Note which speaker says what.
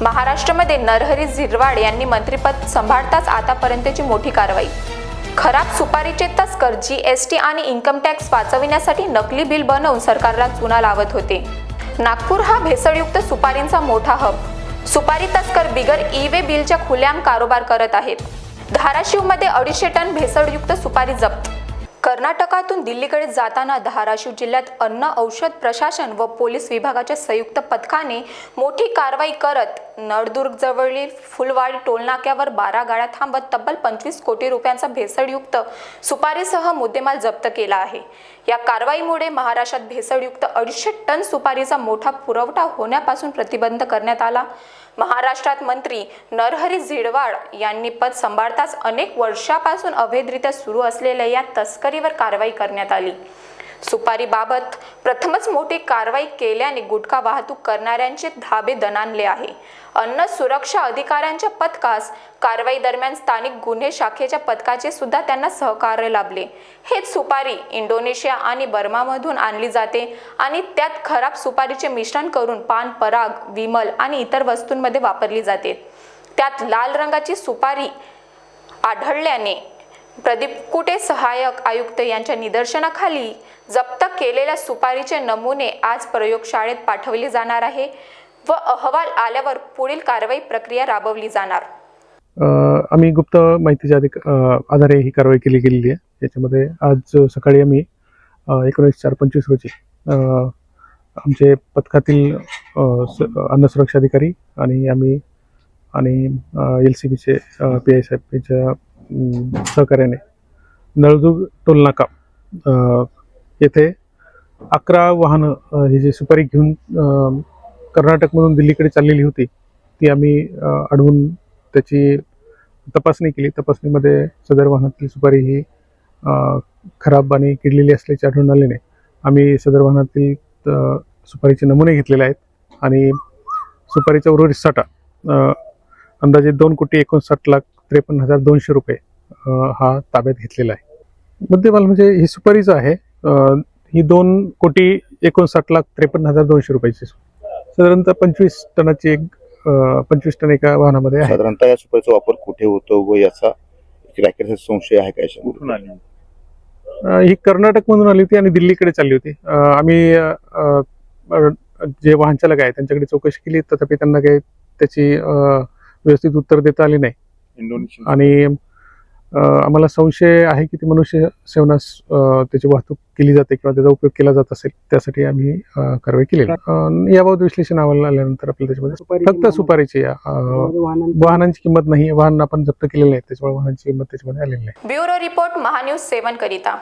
Speaker 1: महाराष्ट्रामध्ये नरहरी झिरवाळ यांनी मंत्रिपद सांभाळताच आतापर्यंतची मोठी कारवाई। खराब सुपारीचे तस्कर जीएसटी आणि इन्कम टॅक्स वाचविण्यासाठी नकली बिल बनवून सरकारला चुना लावत होते। नागपूर हा भेसळयुक्त सुपारींचा मोठा हब। सुपारी तस्कर बिगर ई-वे बिलच्या खुलेआम कारोबार करत आहेत। धाराशिवमध्ये 250 टन भेसळयुक्त सुपारी जप्त। कर्नाटकातून दिल्लीकडे जाताना धाराशिव जिल्ह्यात अन्न औषध प्रशासन व पोलीस विभागाच्या संयुक्त पथकाने मोठी कारवाई करत नळदुर्ग जवळील फुलवाडी टोलनाक्यावर 12 गाड्या थांबत तब्बल 25 कोटी रुपयांचा भेसळयुक्त सुपारीसह मुद्देमाल जप्त केला आहे। या कारवाईमुळे महाराष्ट्रात भेसळयुक्त 250 टन सुपारीचा मोठा पुरवठा होण्यापासून प्रतिबंध करण्यात आला। महाराष्ट्रात मंत्री नरहरी झिरवाळ यांनी पद सांभाळताच अनेक वर्षापासून अवैधरित्या सुरू असलेल्या या तस्करीवर कारवाई करण्यात आली। सुपारीबाबत प्रथमच मोठी कारवाई केल्याने गुटखा वाहतूक करणाऱ्यांचे धाबे दणाणले आहे। अन्न सुरक्षा अधिकाऱ्यांच्या पथकास कारवाई दरम्यान स्थानिक गुन्हे शाखेच्या पथकाचे सुद्धा त्यांना सहकार्य लाभले। हेच सुपारी इंडोनेशिया आणि बर्मामधून आणली जाते आणि त्यात खराब सुपारीचे मिश्रण करून पान पराग, विमल आणि इतर वस्तूंमध्ये वापरली जाते। त्यात लाल रंगाची सुपारी आढळल्याने प्रदीप कुटे सहाय्यक आयुक्त यांच्या निदर्शनाखाली जप्त केलेल्या सुपारीचे नमुने आज प्रयोगशाळेत पाठवले जाणार आहे व अहवाल आल्यावर पुढील कारवाई प्रक्रिया राबवली जाणार।
Speaker 2: आम्ही गुप्त माहितीच्या आधारे ही कारवाई केली गेलेली आहे। याच्यामध्ये आज सकाळी आम्ही 19/4/25 रोजी आमचे पथकातील अन्न सुरक्षा अधिकारी आणि आम्ही आणि LCBचे PI साहेब यांच्या सहकार्याने नळदुर्ग टोलनाका येथे 11 वाहनं ही जी सुपारी घेऊन कर्नाटकमधून दिल्लीकडे चाललेली होती ती आम्ही अडवून त्याची तपासणी केली। तपासणीमध्ये सदर वाहनातील सुपारी ही खराब आणि किडलेली असल्याचे आढळून आल्याने आम्ही सदर वाहनातील सुपारीचे नमुने घेतलेले आहेत आणि सुपारीचा उर्वरित साठा अंदाजे 2,59,53,200 रुपये हा ताब्यात घेतलेला आहे। मुद्देमाल म्हणजे ही सुपारीच आहे, ही 2,59,53,200 रुपयाची साधारणतः 25 टनाची 25 टन एका वाहनामध्ये आहे।
Speaker 3: साधारणतः या सुपारीचा वापर कुठे होतो व याचा रॅकेटचा संशय आहे का? कुठून आली?
Speaker 2: ही कर्नाटक मधून आली होती आणि दिल्लीकडे चालली होती। आम्ही जे वाहन चालक आहे त्यांच्याकडे चौकशी केली, तथापि त्यांना काही त्याची व्यवस्थित उत्तर देता आले नाही आणि आम्हाला संशय आहे की ती मनुष्य सेवनास त्याची वाहतूक केली जाते किंवा त्याचा उपयोग केला जात असेल, त्यासाठी आम्ही कारवाई केलेली। याबाबत विश्लेषण अहवाल आल्यानंतर आपल्याला त्याच्यामध्ये फक्त सुपारीची वाहनांची किंमत नाही, वाहन आपण जप्त केलेले आहे त्याच्यामुळे वाहनांची किंमत त्याच्यामध्ये आलेली नाही।
Speaker 1: ब्युरो रिपोर्ट महान्यूज 7 करिता।